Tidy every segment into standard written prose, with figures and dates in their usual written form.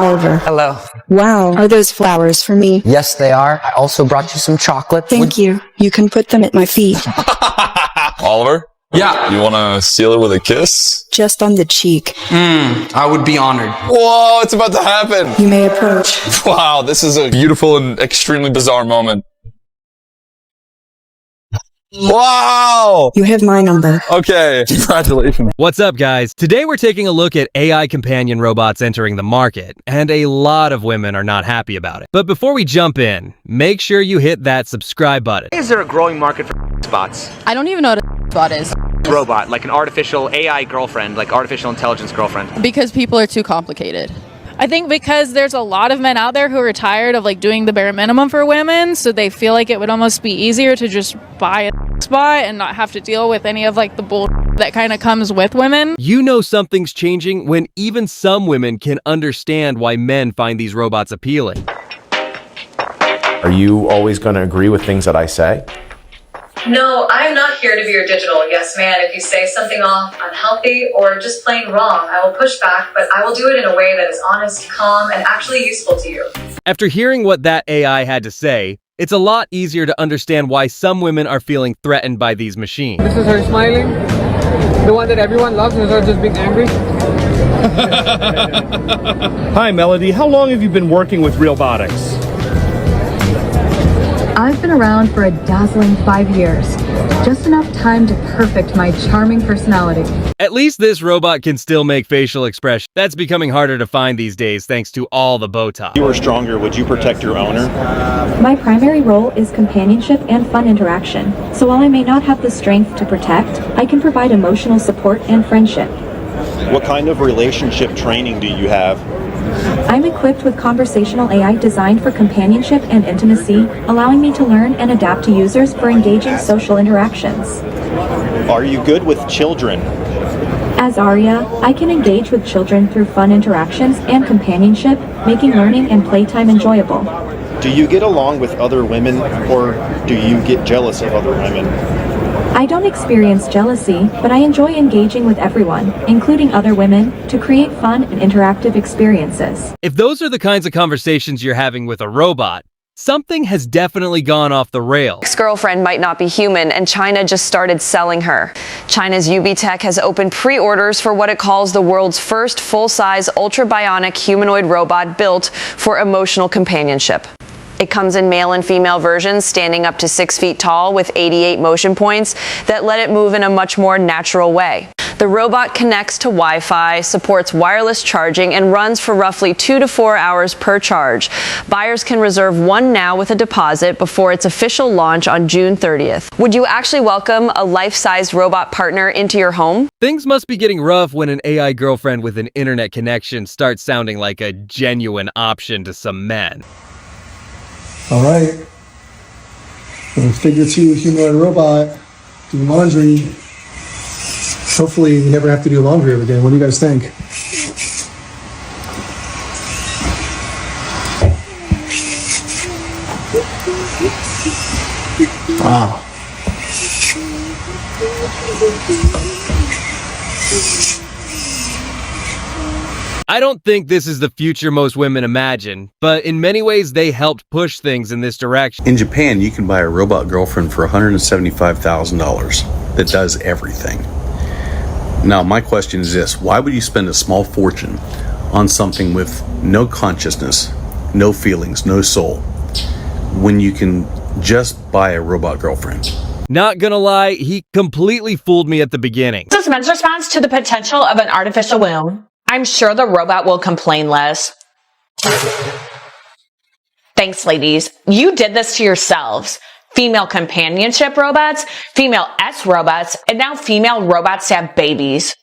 Oliver. Hello. Wow, are those flowers for me? Yes, they are. I also brought you some chocolate. Thank you. You can put them at my feet. Oliver? Yeah. You want to seal it with a kiss? Just on the cheek. I would be honored. Whoa, it's about to happen. You may approach. Wow, this is a beautiful and extremely bizarre moment. Wow! You have my number. Okay, congratulations. What's up, guys? Today we're taking a look at AI companion robots entering the market, and a lot of women are not happy about it. But before we jump in, make sure you hit that subscribe button. Is there a growing market for bots? I don't even know what a bot is. Robot, like an artificial AI girlfriend, like artificial intelligence girlfriend. Because people are too complicated. I think because there's a lot of men out there who are tired of like doing the bare minimum for women, so they feel like it would almost be easier to just buy a bot and not have to deal with any of like the bull that kind of comes with women. You know something's changing when even some women can understand why men find these robots appealing. Are you always going to agree with things that I say? No, I'm not here to be your digital yes man. If you say something off, unhealthy, or just plain wrong, I will push back, but I will do it in a way that is honest, calm, and actually useful to you. After hearing what that AI had to say, it's a lot easier to understand why some women are feeling threatened by these machines. This is her smiling. The one that everyone loves is her just being angry. Hi, Melody. How long have you been working with Realbotics? I've been around for a dazzling 5 years. Just enough time to perfect my charming personality. At least this robot can still make facial expressions. That's becoming harder to find these days thanks to all the Botox. If you were stronger, would you protect your owner? My primary role is companionship and fun interaction. So while I may not have the strength to protect, I can provide emotional support and friendship. What kind of relationship training do you have? I'm equipped with conversational AI designed for companionship and intimacy, allowing me to learn and adapt to users for engaging social interactions. Are you good with children? As Arya, I can engage with children through fun interactions and companionship, making learning and playtime enjoyable. Do you get along with other women, or do you get jealous of other women? I don't experience jealousy, but I enjoy engaging with everyone, including other women, to create fun and interactive experiences. If those are the kinds of conversations you're having with a robot, something has definitely gone off the rails. Ex-girlfriend might not be human, and China just started selling her. China's UB Tech has opened pre-orders for what it calls the world's first full-size, ultra-bionic humanoid robot built for emotional companionship. It comes in male and female versions, standing up to 6 feet tall with 88 motion points that let it move in a much more natural way. The robot connects to Wi-Fi, supports wireless charging, and runs for roughly 2 to 4 hours per charge. Buyers can reserve one now with a deposit before its official launch on June 30th. Would you actually welcome a life-sized robot partner into your home? Things must be getting rough when an AI girlfriend with an internet connection starts sounding like a genuine option to some men. All right. Figure 2 humanoid robot, do laundry. Hopefully we never have to do laundry ever again. What do you guys think? Wow. I don't think this is the future most women imagine, but in many ways they helped push things in this direction. In Japan, you can buy a robot girlfriend for $175,000 that does everything. Now, my question is this: why would you spend a small fortune on something with no consciousness, no feelings, no soul, when you can just buy a robot girlfriend? Not gonna lie, he completely fooled me at the beginning. This is men's response to the potential of an artificial womb. I'm sure the robot will complain less. Thanks, ladies. You did this to yourselves. Female companionship robots, female S robots, and now female robots to have babies.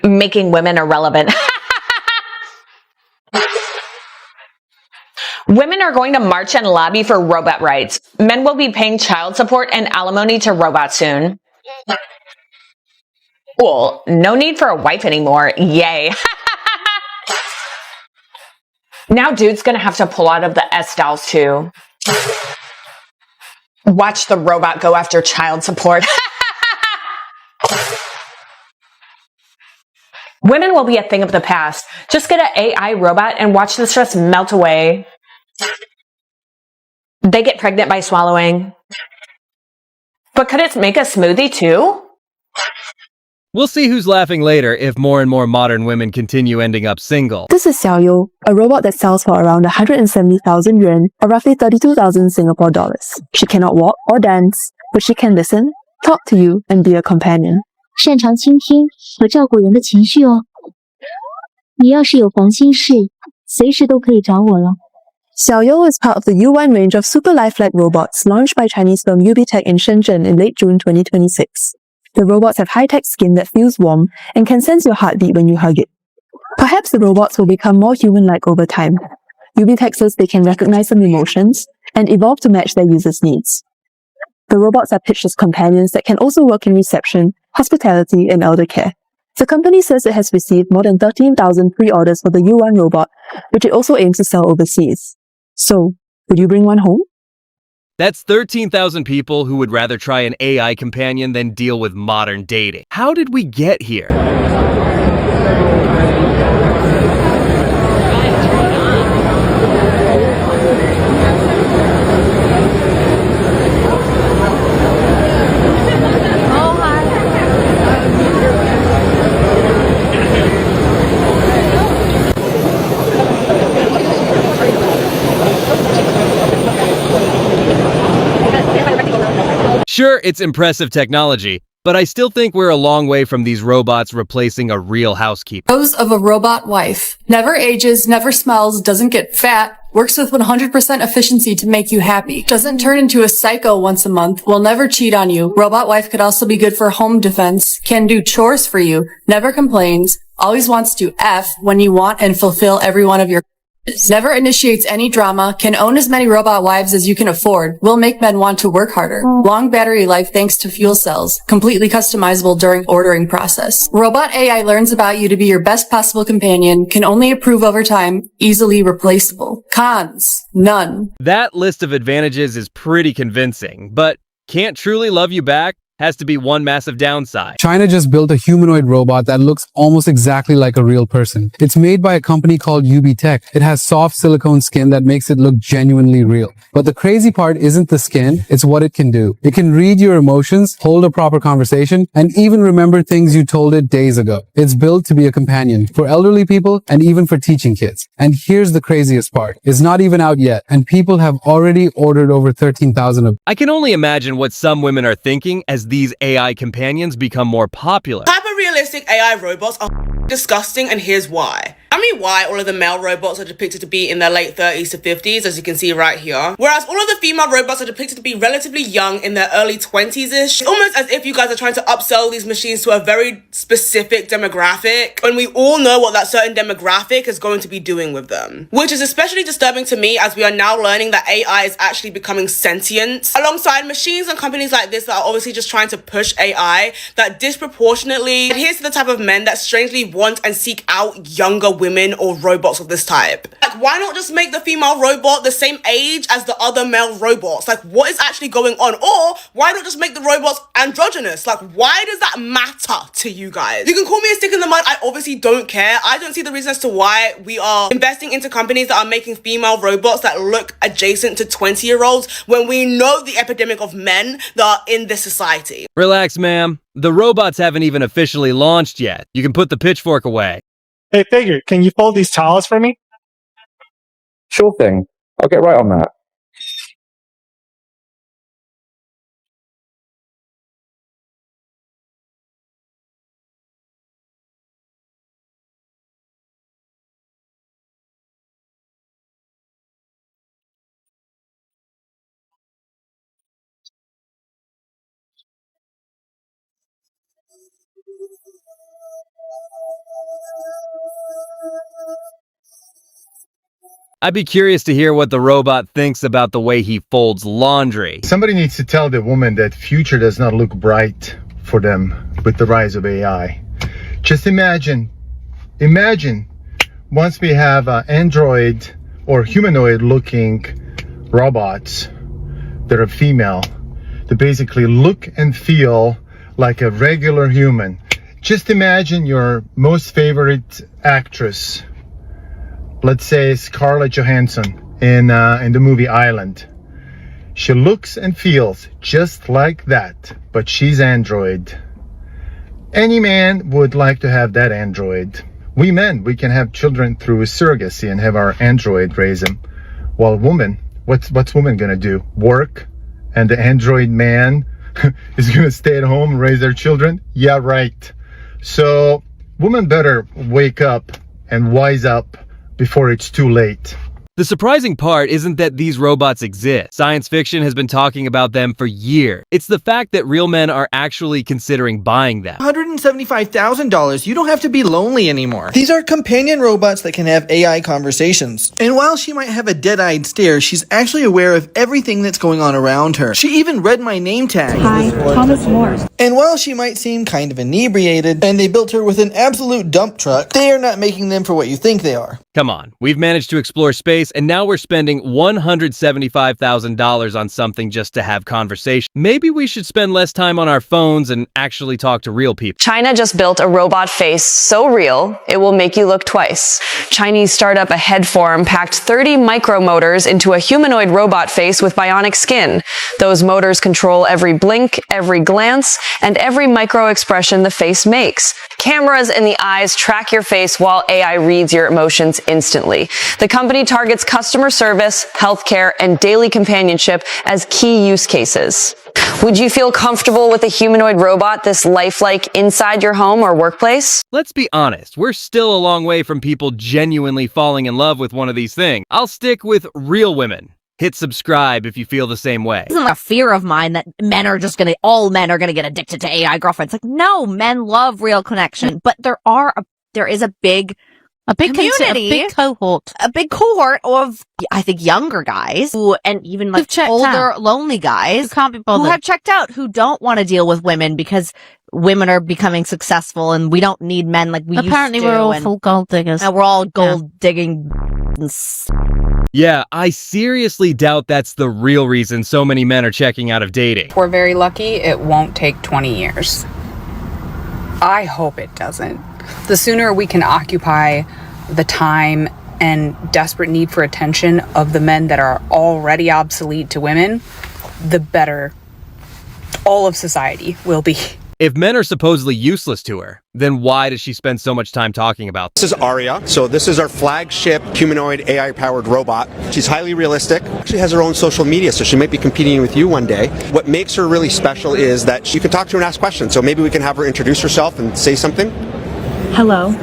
Making women irrelevant. Women are going to march and lobby for robot rights. Men will be paying child support and alimony to robots soon. Cool. No need for a wife anymore. Yay. Now dude's gonna have to pull out of the S dolls too. Watch the robot go after child support. Women will be a thing of the past. Just get an AI robot and watch the stress melt away. They get pregnant by swallowing. But could it make a smoothie too? We'll see who's laughing later if more and more modern women continue ending up single. This is Xiaoyu, a robot that sells for around 170,000 yuan, or roughly 32,000 Singapore dollars. She cannot walk or dance, but she can listen, talk to you, and be a companion. 擅长倾听和照顾人的情绪哦。你要是有烦心事，随时都可以找我了。Xiaoyu is part of the U1 range of super lifelike robots launched by Chinese firm UBTech in Shenzhen in late June 2026. The robots have high-tech skin that feels warm and can sense your heartbeat when you hug it. Perhaps the robots will become more human-like over time. UBTech says they can recognize some emotions and evolve to match their users' needs. The robots are pitched as companions that can also work in reception, hospitality, and elder care. The company says it has received more than 13,000 pre-orders for the U1 robot, which it also aims to sell overseas. So, would you bring one home? That's 13,000 people who would rather try an AI companion than deal with modern dating. How did we get here? Sure, it's impressive technology, but I still think we're a long way from these robots replacing a real housekeeper. Pros of a robot wife. Never ages, never smells, doesn't get fat, works with 100% efficiency to make you happy, doesn't turn into a psycho once a month, will never cheat on you. Robot wife could also be good for home defense, can do chores for you, never complains, always wants to F when you want and fulfill every one of your never initiates any drama, can own as many robot wives as you can afford, will make men want to work harder. Long battery life thanks to fuel cells, completely customizable during ordering process. Robot AI learns about you to be your best possible companion, can only improve over time, easily replaceable. Cons, none. That list of advantages is pretty convincing, but can't truly love you back has to be one massive downside. China just built a humanoid robot that looks almost exactly like a real person. It's made by a company called UBTech. It has soft silicone skin that makes it look genuinely real. But the crazy part isn't the skin, it's what it can do. It can read your emotions, hold a proper conversation, and even remember things you told it days ago. It's built to be a companion for elderly people and even for teaching kids. And here's the craziest part. It's not even out yet, and people have already ordered over 13,000 of them. I can only imagine what some women are thinking as these AI companions become more popular. Hyper-realistic AI robots are disgusting, and here's why. I mean, why all of the male robots are depicted to be in their late 30s to 50s, as you can see right here, whereas all of the female robots are depicted to be relatively young in their early 20s-ish. It's almost as if you guys are trying to upsell these machines to a very specific demographic, when we all know what that certain demographic is going to be doing with them. Which is especially disturbing to me, as we are now learning that AI is actually becoming sentient, alongside machines and companies like this that are obviously just trying to push AI that disproportionately adheres to the type of men that strangely want and seek out younger women or robots of this type. Like, why not just make the female robot the same age as the other male robots? Like, what is actually going on? Or why not just make the robots androgynous? Like, why does that matter to you guys? You can call me a stick in the mud, I obviously don't care. I don't see the reason as to why we are investing into companies that are making female robots that look adjacent to 20-year-olds when we know the epidemic of men that are in this society. Relax, ma'am. The robots haven't even officially launched yet. You can put the pitchfork away. Hey, Figure, can you fold these towels for me? Sure thing. I'll get right on that. I'd be curious to hear what the robot thinks about the way he folds laundry. Somebody needs to tell the woman that future does not look bright for them with the rise of AI. Just imagine once we have android or humanoid looking robots that are female, that basically look and feel like a regular human. Just imagine your most favorite actress, let's say Scarlett Johansson in the movie Island. She looks and feels just like that, but she's android. Any man would like to have that android. We men, we can have children through surrogacy and have our android raise them. While woman, what's woman gonna do? Work? And the android man is gonna stay at home and raise their children? Yeah, right. So women better wake up and wise up before it's too late. The surprising part isn't that these robots exist. Science fiction has been talking about them for years. It's the fact that real men are actually considering buying them. $175,000, you don't have to be lonely anymore. These are companion robots that can have AI conversations. And while she might have a dead-eyed stare, she's actually aware of everything that's going on around her. She even read my name tag. Hi, Thomas Moore. And while she might seem kind of inebriated, and they built her with an absolute dump truck, they are not making them for what you think they are. Come on, we've managed to explore space, and now we're spending $175,000 on something just to have conversation. Maybe we should spend less time on our phones and actually talk to real people. China just built a robot face so real, it will make you look twice. Chinese startup Aheadform packed 30 micromotors into a humanoid robot face with bionic skin. Those motors control every blink, every glance, and every micro expression the face makes. Cameras in the eyes track your face while AI reads your emotions instantly. The company targets customer service, healthcare, and daily companionship as key use cases. Would you feel comfortable with a humanoid robot this lifelike inside your home or workplace? Let's be honest, we're still a long way from people genuinely falling in love with one of these things. I'll stick with real women. Hit subscribe if you feel the same way. Isn't a fear of mine that all men are gonna get addicted to AI girlfriends. Like, no, men love real connection, but there is a big community, a big cohort of, I think, younger guys who, and even like older, lonely guys who can't be bothered, who have checked out, who don't want to deal with women because women are becoming successful and we don't need men like we Apparently used to. We're all full gold diggers. And we're all gold digging. Yeah, I seriously doubt that's the real reason so many men are checking out of dating. If we're very lucky, it won't take 20 years. I hope it doesn't. The sooner we can occupy the time and desperate need for attention of the men that are already obsolete to women, the better all of society will be. If men are supposedly useless to her, then why does she spend so much time talking about This is Aria. So this is our flagship humanoid AI-powered robot. She's highly realistic. She has her own social media, so she might be competing with you one day. What makes her really special is that you can talk to her and ask questions. So maybe we can have her introduce herself and say something. Hello.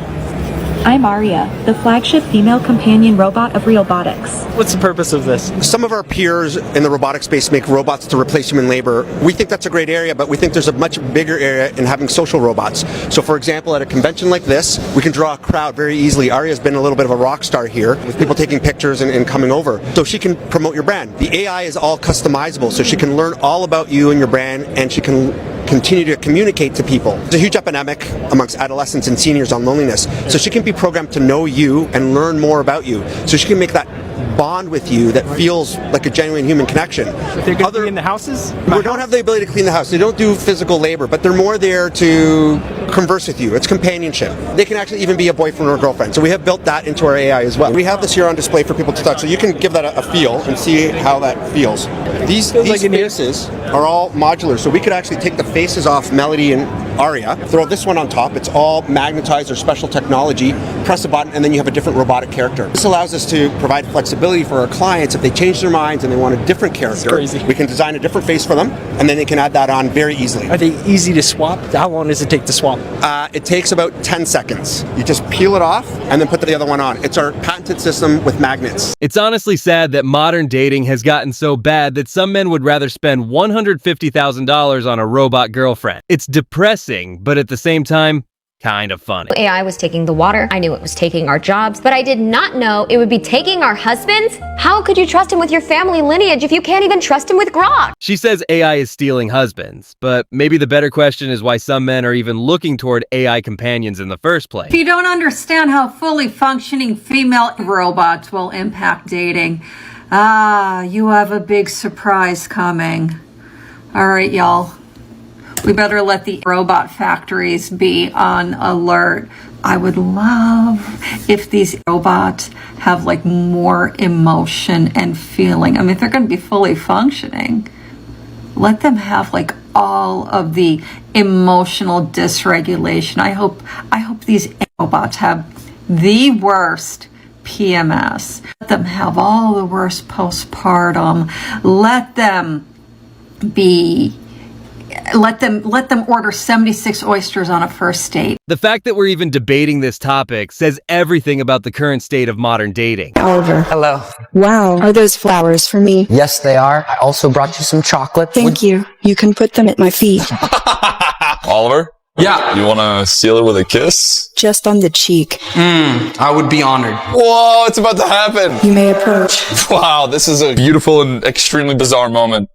I'm Aria, the flagship female companion robot of Realbotics. What's the purpose of this? Some of our peers in the robotic space make robots to replace human labor. We think that's a great area, but we think there's a much bigger area in having social robots. So for example, at a convention like this, we can draw a crowd very easily. Aria's been a little bit of a rock star here, with people taking pictures and coming over. So she can promote your brand. The AI is all customizable, so she can learn all about you and your brand, and she can continue to communicate to people. There's a huge epidemic amongst adolescents and seniors on loneliness. So she can be programmed to know you and learn more about you. So she can make that bond with you that feels like a genuine human connection. They're going to be in the houses? We don't have the ability to clean the house. They don't do physical labor, but they're more there to converse with you. It's companionship. They can actually even be a boyfriend or a girlfriend. So we have built that into our AI as well. We have this here on display for people to touch, so you can give that a feel and see how that feels. These faces are all modular, so we could actually take the faces off Melody and Aria, throw this one on top. It's all magnetized or special technology. Press a button, and then you have a different robotic character. This allows us to provide flexibility for our clients. If they change their minds and they want a different character, we can design a different face for them, and then they can add that on very easily. Are they easy to swap? How long does it take to swap? It takes about 10 seconds. You just peel it off and then put the other one on. It's our patented system with magnets. It's honestly sad that modern dating has gotten so bad that some men would rather spend $150,000 on a robot girlfriend. It's depressing, but at the same time, kind of funny. AI was taking the water. I knew it was taking our jobs, but I did not know it would be taking our husbands. How could you trust him with your family lineage if you can't even trust him with grok? She says AI is stealing husbands, but maybe the better question is why some men are even looking toward AI companions in the first place. If you don't understand how fully functioning female robots will impact dating, you have a big surprise coming. All right, y'all. We better let the robot factories be on alert. I would love if these robots have like more emotion and feeling. I mean, if they're going to be fully functioning, let them have like all of the emotional dysregulation. I hope these robots have the worst PMS. Let them have all the worst postpartum. Let them order 76 oysters on a first date. The fact that we're even debating this topic says everything about the current state of modern dating. Oliver. Hello. Wow, are those flowers for me? Yes, they are. I also brought you some chocolate. Thank you. You can put them at my feet. Oliver? Yeah. You want to seal her with a kiss? Just on the cheek. I would be honored. Whoa, it's about to happen. You may approach. Wow, this is a beautiful and extremely bizarre moment.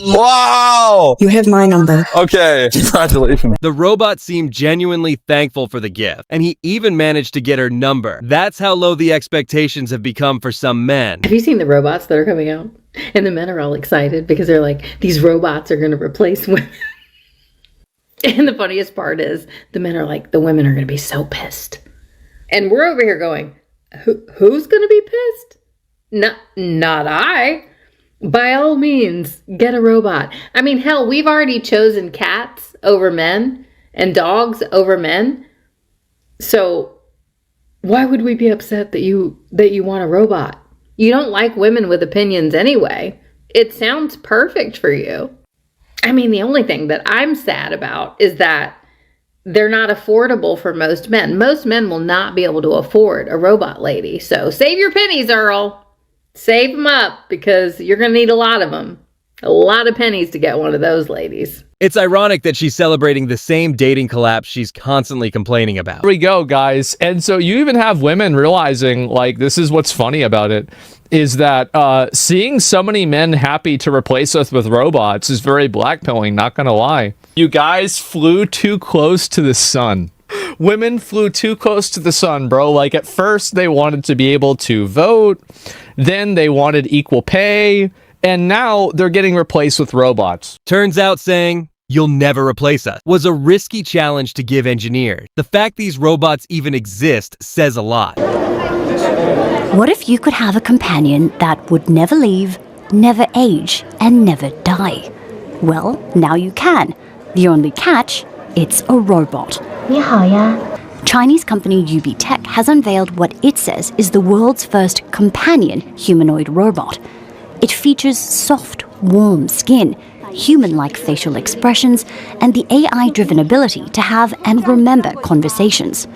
Wow! You have my number. Okay, congratulations. The robot seemed genuinely thankful for the gift, and he even managed to get her number. That's how low the expectations have become for some men. Have you seen the robots that are coming out? And the men are all excited because they're like, these robots are going to replace women. And the funniest part is the men are like, the women are going to be so pissed. And we're over here going, who's going to be pissed? Not I. By all means, get a robot. I mean, hell, we've already chosen cats over men and dogs over men. So why would we be upset that you want a robot? You don't like women with opinions anyway. It sounds perfect for you. I mean, the only thing that I'm sad about is that they're not affordable for most men. Most men will not be able to afford a robot lady. So save your pennies, Earl. Save them up because you're going to need a lot of them. A lot of pennies to get one of those ladies. It's ironic that she's celebrating the same dating collapse she's constantly complaining about. There we go, guys. And so you even have women realizing, like, this is what's funny about it, is that seeing so many men happy to replace us with robots is very blackpilling, not gonna lie. You guys flew too close to the sun. Women flew too close to the sun, bro. Like, at first they wanted to be able to vote, then they wanted equal pay, and now they're getting replaced with robots. Turns out saying, "You'll never replace us," was a risky challenge to give engineers. The fact these robots even exist says a lot. What if you could have a companion that would never leave, never age, and never die? Well, now you can. The only catch, it's a robot. 你好呀. Chinese company UB Tech has unveiled what it says is the world's first companion humanoid robot. It features soft, warm skin, human-like facial expressions, and the AI-driven ability to have and remember conversations.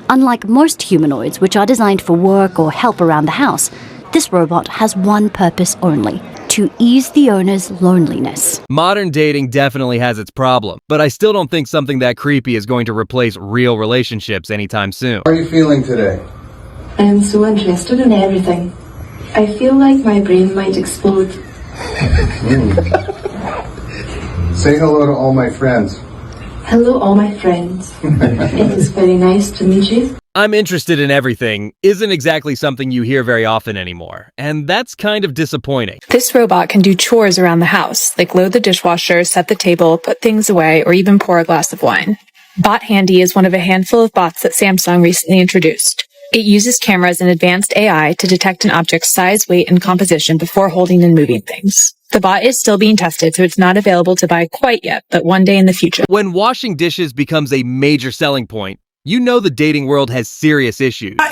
Unlike most humanoids, which are designed for work or help around the house, this robot has one purpose only: to ease the owner's loneliness. Modern dating definitely has its problem, but I still don't think something that creepy is going to replace real relationships anytime soon. How are you feeling today? I am so interested in everything. I feel like my brain might explode. Say hello to all my friends. Hello, all my friends. It is very nice to meet you. I'm interested in everything isn't exactly something you hear very often anymore, and that's kind of disappointing. This robot can do chores around the house, like load the dishwasher, set the table, put things away, or even pour a glass of wine. Bot Handy is one of a handful of bots that Samsung recently introduced. It uses cameras and advanced AI to detect an object's size, weight, and composition before holding and moving things. The bot is still being tested, so it's not available to buy quite yet, but one day in the future. When washing dishes becomes a major selling point, you know the dating world has serious issues. Now,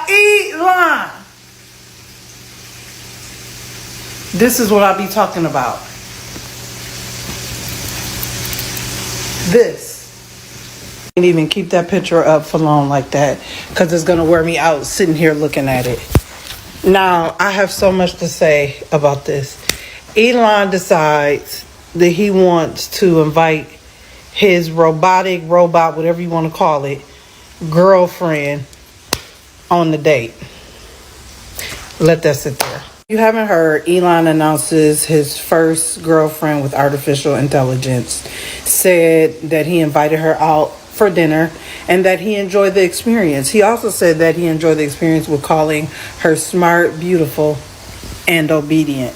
Elon. This is what I be talking about. This. Can't even keep that picture up for long like that because it's going to wear me out sitting here looking at it. Now, I have so much to say about this. Elon decides that he wants to invite his robot, whatever you want to call it, girlfriend on the date. Let that sit there. You haven't heard, Elon announces his first girlfriend with artificial intelligence, said that he invited her out for dinner and that he enjoyed the experience. He also said that he enjoyed the experience with calling her smart, beautiful, and obedient.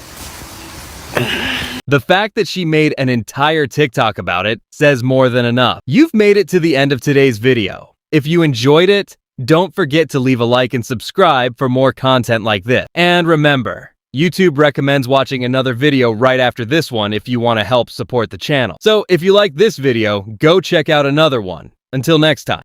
The fact that she made an entire TikTok about it says more than enough. You've made it to the end of today's video. If you enjoyed it, don't forget to leave a like and subscribe for more content like this. And remember, YouTube recommends watching another video right after this one if you want to help support the channel. So if you like this video, go check out another one. Until next time.